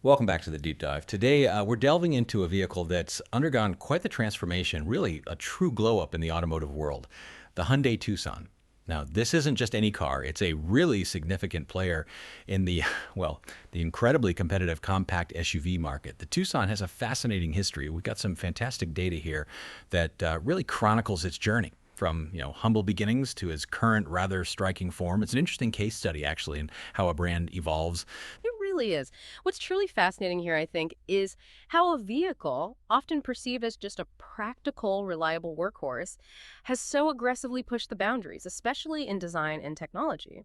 Welcome back to the deep dive. Today, we're delving into a vehicle that's undergone quite the transformation, really a true glow up in the automotive world, the Hyundai Tucson. Now, this isn't just any car. It's a really significant player in the, well, the incredibly competitive compact SUV market. The Tucson has a fascinating history. We've got some fantastic data here that really chronicles its journey from, humble beginnings to its current rather striking form. It's an interesting case study, actually, in how a brand evolves. It really is. What's truly fascinating here, I think, is how a vehicle, often perceived as just a practical, reliable workhorse, has so aggressively pushed the boundaries, especially in design and technology.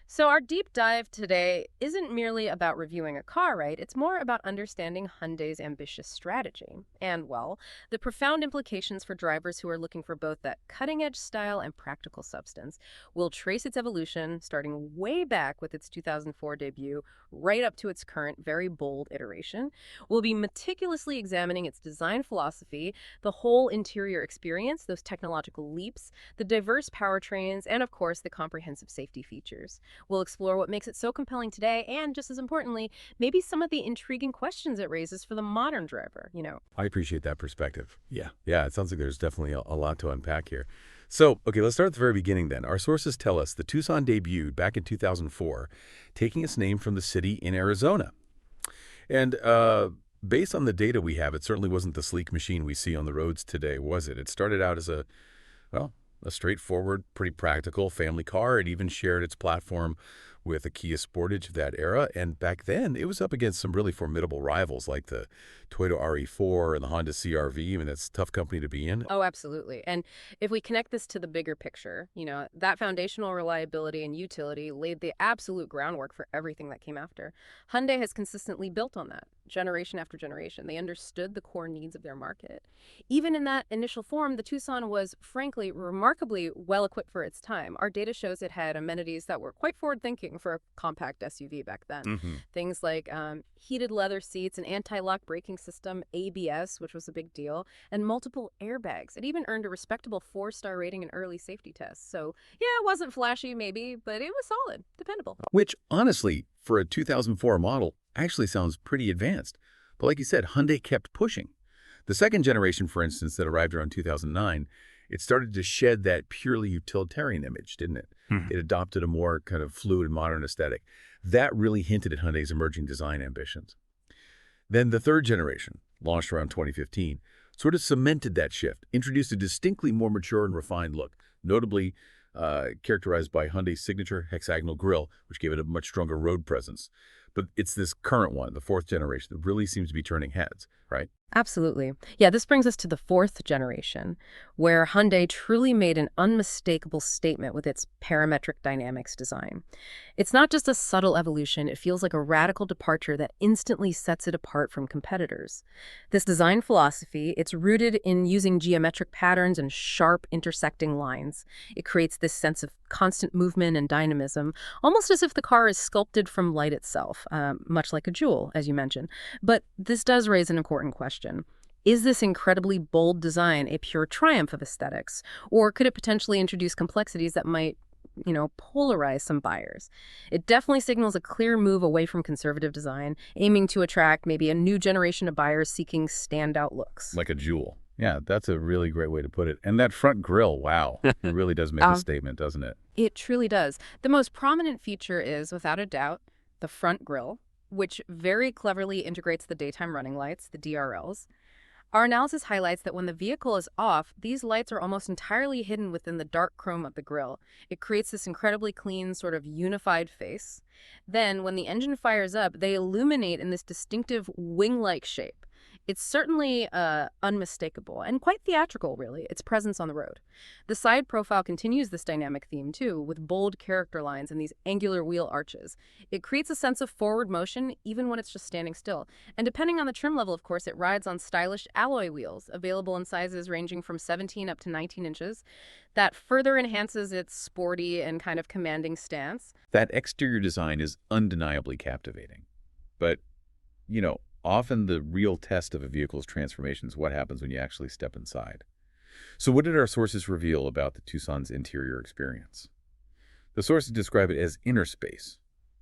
So, our deep dive today isn't merely about reviewing a car, right? It's more about understanding Hyundai's ambitious strategy and, well, the profound implications for drivers who are looking for both that cutting edge style and practical substance. We'll trace its evolution, starting way back with its 2004 debut, right up to its current, very bold iteration. We'll be meticulously examining its design philosophy, the whole interior experience, those technological leaps, the diverse powertrains, and, of course, the comprehensive safety features. We'll explore what makes it so compelling today and, just as importantly, maybe some of the intriguing questions it raises for the modern driver. I appreciate that perspective. Yeah, it sounds like there's definitely a lot to unpack here. So, okay, let's start at the very beginning then. Our sources tell us the Tucson debuted back in 2004, taking its name from the city in Arizona. And based on the data we have, it certainly wasn't the sleek machine we see on the roads today, was it? It started out as well, a straightforward, pretty practical family car. It even shared its platform with a Kia Sportage of that era. And back then, it was up against some really formidable rivals like the Toyota RE4 and the Honda CR-V. I mean, that's a tough company to be in. Oh, absolutely. And if we connect this to the bigger picture, that foundational reliability and utility laid the absolute groundwork for everything that came after. Hyundai has consistently built on that, generation after generation. They understood the core needs of their market. Even in that initial form, the Tucson was, frankly, remarkably well equipped for its time. Our data shows it had amenities that were quite forward-thinking for a compact SUV back then. Hmm. Things like heated leather seats, an anti-lock braking system, ABS, which was a big deal, and multiple airbags. It even earned a respectable 4-star rating in early safety tests. So, yeah, it wasn't flashy, maybe, but it was solid, dependable. Which, honestly, for a 2004 model, actually sounds pretty advanced. But like you said, Hyundai kept pushing. The second generation, for instance, that arrived around 2009, it started to shed that purely utilitarian image, didn't it? Hmm. It adopted a more kind of fluid and modern aesthetic. That really hinted at Hyundai's emerging design ambitions. Then the third generation, launched around 2015, sort of cemented that shift, introduced a distinctly more mature and refined look, notably characterized by Hyundai's signature hexagonal grille, which gave it a much stronger road presence. But it's this current one, the fourth generation, that really seems to be turning heads, right? Absolutely. Yeah, this brings us to the fourth generation, where Hyundai truly made an unmistakable statement with its parametric dynamics design. It's not just a subtle evolution, it feels like a radical departure that instantly sets it apart from competitors. This design philosophy, it's rooted in using geometric patterns and sharp intersecting lines. It creates this sense of constant movement and dynamism, almost as if the car is sculpted from light itself, much like a jewel, as you mentioned. But this does raise an important question. Is this incredibly bold design a pure triumph of aesthetics? Or could it potentially introduce complexities that might, polarize some buyers? It definitely signals a clear move away from conservative design, aiming to attract maybe a new generation of buyers seeking standout looks. Like a jewel. Yeah, that's a really great way to put it. And that front grille, wow, it really does make a Um, statement, doesn't it? it truly does. The most prominent feature is, without a doubt, the front grille, which very cleverly integrates the daytime running lights, the DRLs. Our analysis highlights that when the vehicle is off, these lights are almost entirely hidden within the dark chrome of the grille. It creates this incredibly clean, sort of unified face. Then, when the engine fires up, they illuminate in this distinctive wing-like shape. It's certainly unmistakable and quite theatrical, really, its presence on the road. The side profile continues this dynamic theme, too, with bold character lines and these angular wheel arches. It creates a sense of forward motion even when it's just standing still. And depending on the trim level, of course, it rides on stylish alloy wheels, available in sizes ranging from 17 up to 19 inches. That further enhances its sporty and kind of commanding stance. That exterior design is undeniably captivating. But, often the real test of a vehicle's transformation is what happens when you actually step inside. So what did our sources reveal about the Tucson's interior experience? The sources describe it as inner space,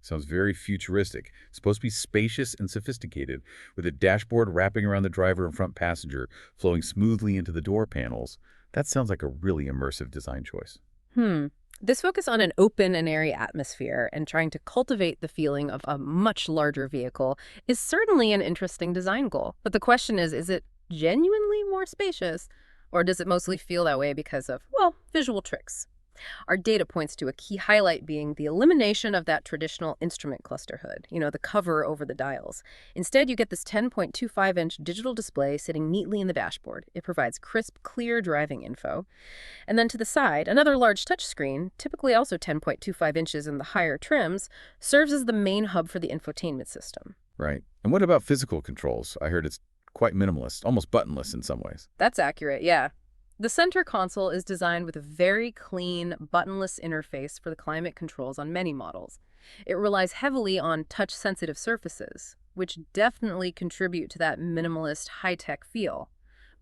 Sounds very futuristic. It's supposed to be spacious and sophisticated, with a dashboard wrapping around the driver and front passenger, flowing smoothly into the door panels. That sounds like a really immersive design choice. Hmm. This focus on an open and airy atmosphere and trying to cultivate the feeling of a much larger vehicle is certainly an interesting design goal. But the question is it genuinely more spacious, or does it mostly feel that way because of, well, visual tricks? Our data points to a key highlight being the elimination of that traditional instrument cluster hood, the cover over the dials. Instead, you get this 10.25-inch digital display sitting neatly in the dashboard. It provides crisp, clear driving info. And then to the side, another large touchscreen, typically also 10.25 inches in the higher trims, serves as the main hub for the infotainment system. Right. And what about physical controls? I heard it's quite minimalist, almost buttonless in some ways. That's accurate, yeah. The center console is designed with a very clean, buttonless interface for the climate controls on many models. It relies heavily on touch-sensitive surfaces, which definitely contribute to that minimalist, high-tech feel.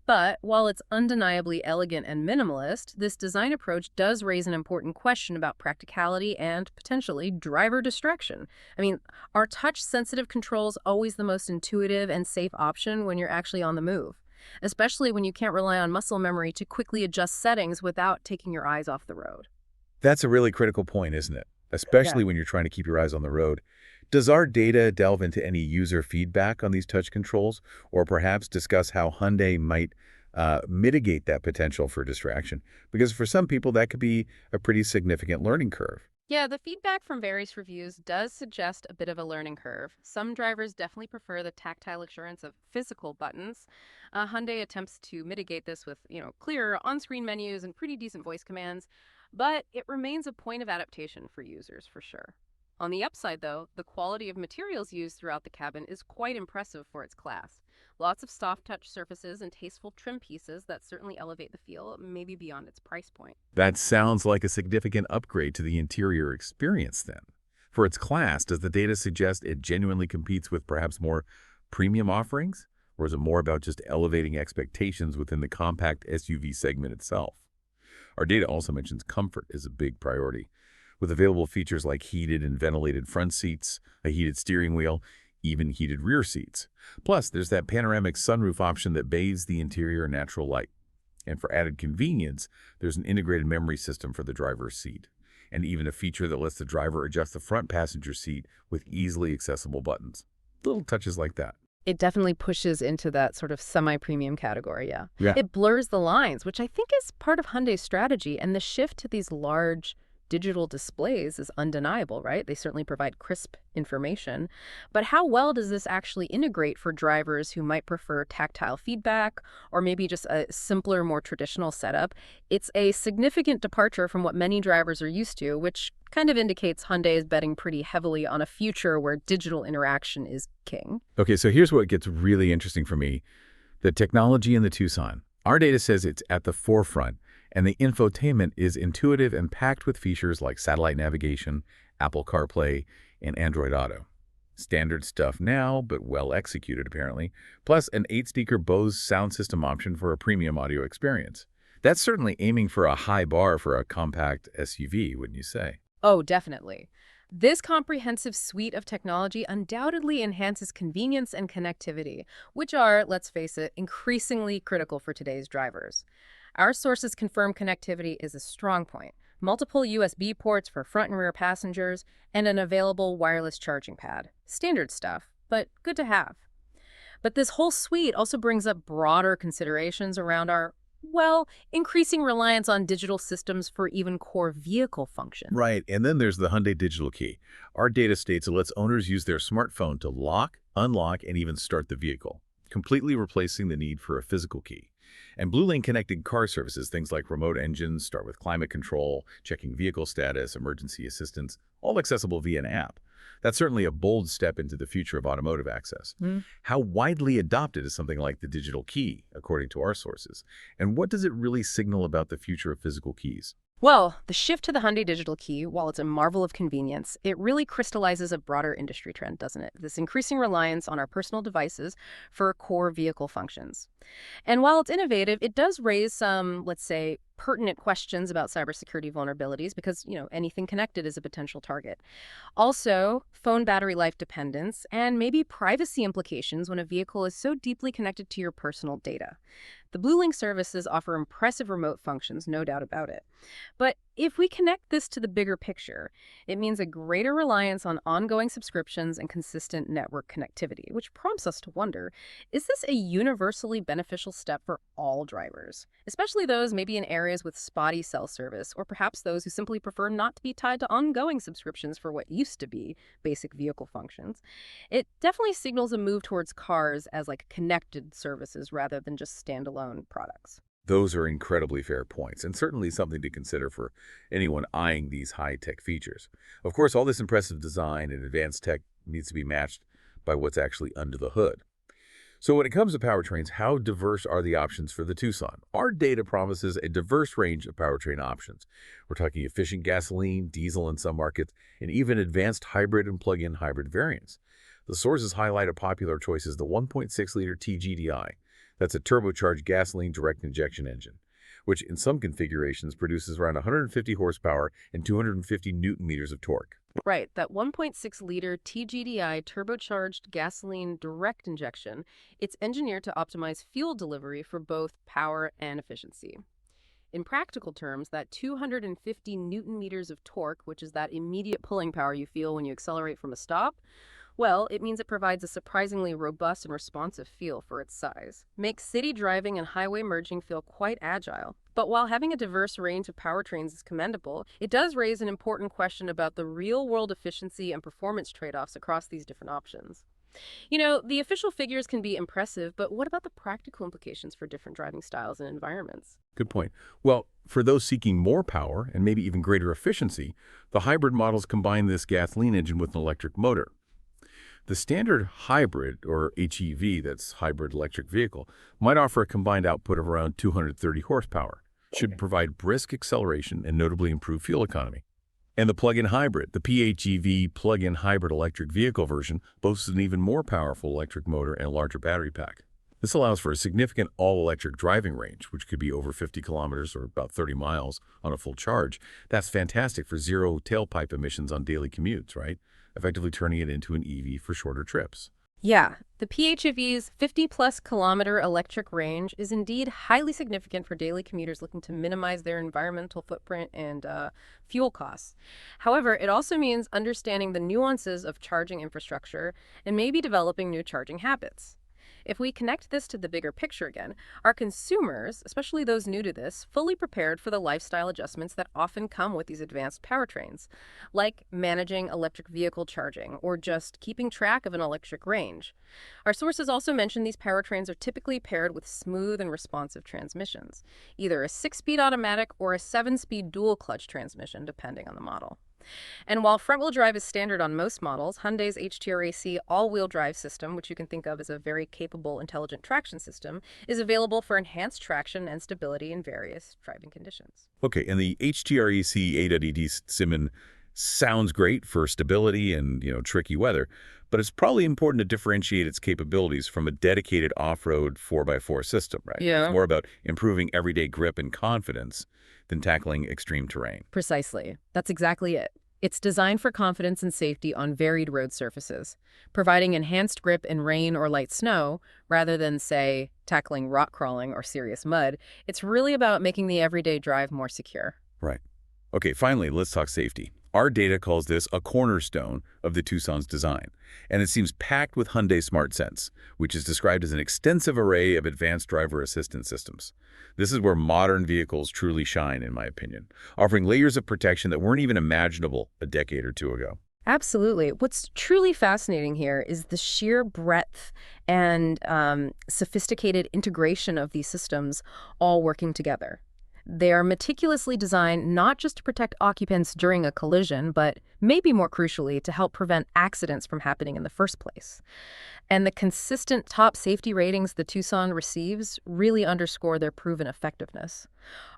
But while it's undeniably elegant and minimalist, this design approach does raise an important question about practicality and, potentially, driver distraction. I mean, are touch-sensitive controls always the most intuitive and safe option when you're actually on the move? Especially when you can't rely on muscle memory to quickly adjust settings without taking your eyes off the road. That's a really critical point, isn't it? Yeah. Especially when you're trying to keep your eyes on the road. Does our data delve into any user feedback on these touch controls, or perhaps discuss how Hyundai might mitigate that potential for distraction? Because for some people, that could be a pretty significant learning curve. Yeah, the feedback from various reviews does suggest a bit of a learning curve. Some drivers definitely prefer the tactile assurance of physical buttons. Hyundai attempts to mitigate this with, clearer on-screen menus and pretty decent voice commands, but it remains a point of adaptation for users for sure. On the upside, though, the quality of materials used throughout the cabin is quite impressive for its class. Lots of soft touch surfaces and tasteful trim pieces that certainly elevate the feel, maybe beyond its price point. That sounds like a significant upgrade to the interior experience then. For its class, does the data suggest it genuinely competes with perhaps more premium offerings? Or is it more about just elevating expectations within the compact SUV segment itself? Our data also mentions comfort as a big priority, with available features like heated and ventilated front seats, a heated steering wheel, even heated rear seats. Plus, there's that panoramic sunroof option that bathes the interior in natural light. And for added convenience, there's an integrated memory system for the driver's seat, and even a feature that lets the driver adjust the front passenger seat with easily accessible buttons. Little touches like that. It definitely pushes into that sort of semi-premium category, yeah. Yeah. It blurs the lines, which I think is part of Hyundai's strategy, and the shift to these large digital displays is undeniable, right? They certainly provide crisp information. But how well does this actually integrate for drivers who might prefer tactile feedback or maybe just a simpler, more traditional setup? It's a significant departure from what many drivers are used to, which kind of indicates Hyundai is betting pretty heavily on a future where digital interaction is king. Okay, so here's what gets really interesting for me. The technology in the Tucson. Our data says it's at the forefront, and the infotainment is intuitive and packed with features like satellite navigation, Apple CarPlay, and Android Auto. Standard stuff now, but well executed apparently, plus an 8-speaker Bose sound system option for a premium audio experience. That's certainly aiming for a high bar for a compact SUV, wouldn't you say? Oh, definitely. This comprehensive suite of technology undoubtedly enhances convenience and connectivity, which are, let's face it, increasingly critical for today's drivers. Our sources confirm connectivity is a strong point. Multiple USB ports for front and rear passengers, and an available wireless charging pad. Standard stuff, but good to have. But this whole suite also brings up broader considerations around our, well, increasing reliance on digital systems for even core vehicle functions. Right, and then there's the Hyundai Digital Key. Our data states it lets owners use their smartphone to lock, unlock, and even start the vehicle, completely replacing the need for a physical key. And Blue Lane connected car services, things like remote engines, start with climate control, checking vehicle status, emergency assistance, all accessible via an app. That's certainly a bold step into the future of automotive access. How widely adopted is something like the digital key, according to our sources? And what does it really signal about the future of physical keys? Well, the shift to the Hyundai Digital Key, while it's a marvel of convenience, it really crystallizes a broader industry trend, doesn't it? This increasing reliance on our personal devices for core vehicle functions. And while it's innovative, it does raise some, let's say, pertinent questions about cybersecurity vulnerabilities because, anything connected is a potential target. Also, phone battery life dependence and maybe privacy implications when a vehicle is so deeply connected to your personal data. The BlueLink services offer impressive remote functions, no doubt about it. But if we connect this to the bigger picture, it means a greater reliance on ongoing subscriptions and consistent network connectivity, which prompts us to wonder, is this a universally beneficial step for all drivers, especially those maybe in areas with spotty cell service, or perhaps those who simply prefer not to be tied to ongoing subscriptions for what used to be basic vehicle functions? It definitely signals a move towards cars as like connected services rather than just standalone products. Those are incredibly fair points, and certainly something to consider for anyone eyeing these high-tech features. Of course, all this impressive design and advanced tech needs to be matched by what's actually under the hood. So when it comes to powertrains, how diverse are the options for the Tucson? Our data promises a diverse range of powertrain options. We're talking efficient gasoline, diesel in some markets, and even advanced hybrid and plug-in hybrid variants. The sources highlight a popular choice as the 1.6-liter TGDI. That's a turbocharged gasoline direct injection engine, which in some configurations produces around 150 horsepower and 250 newton meters of torque. Right, that 1.6-liter TGDI turbocharged gasoline direct injection, it's engineered to optimize fuel delivery for both power and efficiency. In practical terms, that 250 newton meters of torque, which is that immediate pulling power you feel when you accelerate from a stop, well, it means it provides a surprisingly robust and responsive feel for its size. Makes city driving and highway merging feel quite agile. But while having a diverse range of powertrains is commendable, it does raise an important question about the real-world efficiency and performance trade-offs across these different options. The official figures can be impressive, but what about the practical implications for different driving styles and environments? Good point. Well, for those seeking more power and maybe even greater efficiency, the hybrid models combine this gasoline engine with an electric motor. The standard hybrid, or HEV, that's hybrid electric vehicle, might offer a combined output of around 230 horsepower, should provide brisk acceleration and notably improve fuel economy. And the plug-in hybrid, the PHEV plug-in hybrid electric vehicle version, boasts an even more powerful electric motor and a larger battery pack. This allows for a significant all-electric driving range, which could be over 50 kilometers or about 30 miles on a full charge. That's fantastic for zero tailpipe emissions on daily commutes, right? Effectively turning it into an EV for shorter trips. Yeah, the PHEV's 50-plus kilometer electric range is indeed highly significant for daily commuters looking to minimize their environmental footprint and fuel costs. However, it also means understanding the nuances of charging infrastructure and maybe developing new charging habits. If we connect this to the bigger picture again, are consumers, especially those new to this, fully prepared for the lifestyle adjustments that often come with these advanced powertrains, like managing electric vehicle charging or just keeping track of an electric range? Our sources also mention these powertrains are typically paired with smooth and responsive transmissions, either a 6-speed automatic or a 7-speed dual-clutch transmission, depending on the model. And while front-wheel drive is standard on most models, Hyundai's HTRAC all-wheel drive system, which you can think of as a very capable intelligent traction system, is available for enhanced traction and stability in various driving conditions. Okay, and the HTRAC A.ED Simmon sounds great for stability and, tricky weather, but it's probably important to differentiate its capabilities from a dedicated off-road 4x4 system, right? Yeah. It's more about improving everyday grip and confidence than tackling extreme terrain. Precisely. That's exactly it. It's designed for confidence and safety on varied road surfaces, providing enhanced grip in rain or light snow, rather than, say, tackling rock crawling or serious mud. It's really about making the everyday drive more secure. Right. Okay, finally, let's talk safety. Our data calls this a cornerstone of the Tucson's design, and it seems packed with Hyundai SmartSense, which is described as an extensive array of advanced driver assistance systems. This is where modern vehicles truly shine, in my opinion, offering layers of protection that weren't even imaginable a decade or two ago. Absolutely. What's truly fascinating here is the sheer breadth and sophisticated integration of these systems all working together. They are meticulously designed not just to protect occupants during a collision, but maybe more crucially, to help prevent accidents from happening in the first place. And the consistent top safety ratings the Tucson receives really underscore their proven effectiveness.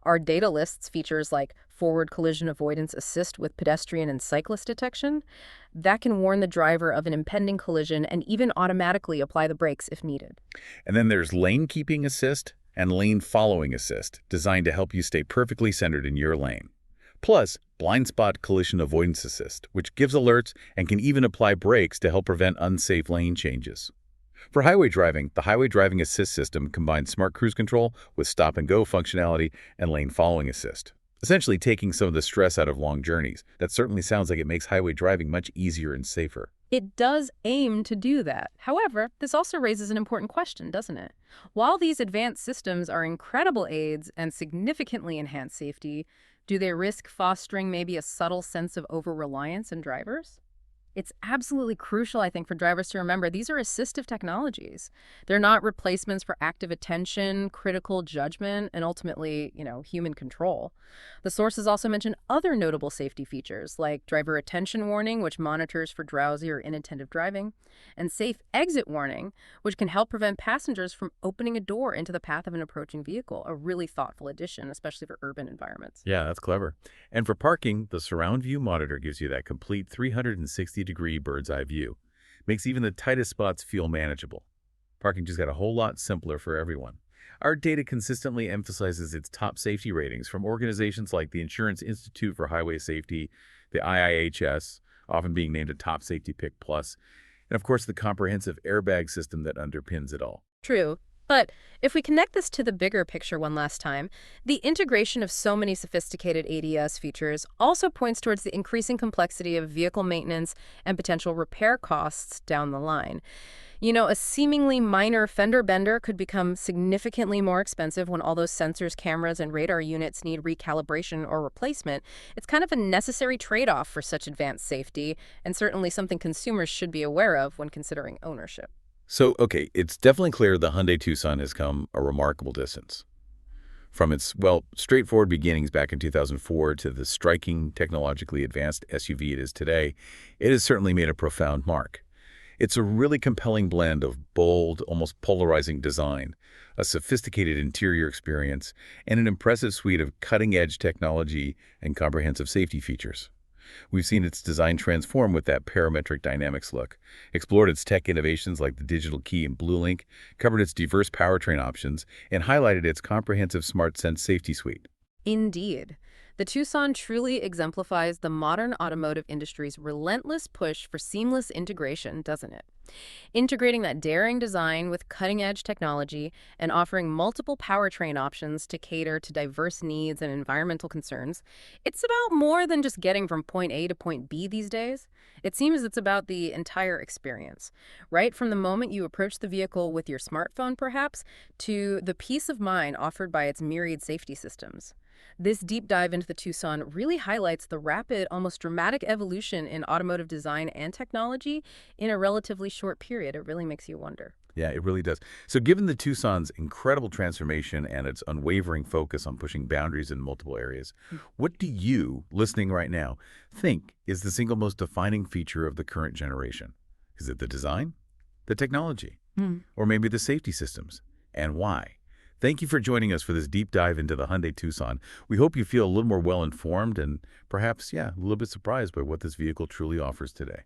Our data lists features like forward collision avoidance assist with pedestrian and cyclist detection. That can warn the driver of an impending collision and even automatically apply the brakes if needed. And then there's lane keeping assist, and lane following assist, designed to help you stay perfectly centered in your lane. Plus, blind spot collision avoidance assist, which gives alerts and can even apply brakes to help prevent unsafe lane changes. For highway driving, the Highway Driving Assist system combines smart cruise control with stop-and-go functionality and lane following assist, essentially taking some of the stress out of long journeys. That certainly sounds like it makes highway driving much easier and safer. It does aim to do that. However, this also raises an important question, doesn't it? While these advanced systems are incredible aids and significantly enhance safety, do they risk fostering maybe a subtle sense of over-reliance in drivers? It's absolutely crucial, I think, for drivers to remember these are assistive technologies. They're not replacements for active attention, critical judgment, and ultimately, human control. The sources also mention other notable safety features like driver attention warning, which monitors for drowsy or inattentive driving, and safe exit warning, which can help prevent passengers from opening a door into the path of an approaching vehicle. A really thoughtful addition, especially for urban environments. Yeah, that's clever. And for parking, the surround view monitor gives you that complete 360-degree bird's eye view. Makes even the tightest spots feel manageable. Parking just got a whole lot simpler for everyone. Our data consistently emphasizes its top safety ratings from organizations like the Insurance Institute for Highway Safety, the IIHS, often being named a top safety pick plus, and of course the comprehensive airbag system that underpins it all. True. But if we connect this to the bigger picture one last time, the integration of so many sophisticated ADS features also points towards the increasing complexity of vehicle maintenance and potential repair costs down the line. A seemingly minor fender bender could become significantly more expensive when all those sensors, cameras, and radar units need recalibration or replacement. It's kind of a necessary trade-off for such advanced safety, and certainly something consumers should be aware of when considering ownership. So, okay, it's definitely clear the Hyundai Tucson has come a remarkable distance. From its, straightforward beginnings back in 2004 to the striking, technologically advanced SUV it is today, it has certainly made a profound mark. It's a really compelling blend of bold, almost polarizing design, a sophisticated interior experience, and an impressive suite of cutting-edge technology and comprehensive safety features. We've seen its design transform with that parametric dynamics look, explored its tech innovations like the digital key and BlueLink, covered its diverse powertrain options, and highlighted its comprehensive SmartSense safety suite. Indeed. The Tucson truly exemplifies the modern automotive industry's relentless push for seamless integration, doesn't it? Integrating that daring design with cutting-edge technology and offering multiple powertrain options to cater to diverse needs and environmental concerns, it's about more than just getting from point A to point B these days. It seems it's about the entire experience, right from the moment you approach the vehicle with your smartphone, perhaps, to the peace of mind offered by its myriad safety systems. This deep dive into the Tucson really highlights the rapid, almost dramatic evolution in automotive design and technology in a relatively short period. It really makes you wonder. Yeah, it really does. So given the Tucson's incredible transformation and its unwavering focus on pushing boundaries in multiple areas, what do you, listening right now, think is the single most defining feature of the current generation? Is it the design, the technology, or maybe the safety systems? And why? Thank you for joining us for this deep dive into the Hyundai Tucson. We hope you feel a little more well-informed and perhaps, a little bit surprised by what this vehicle truly offers today.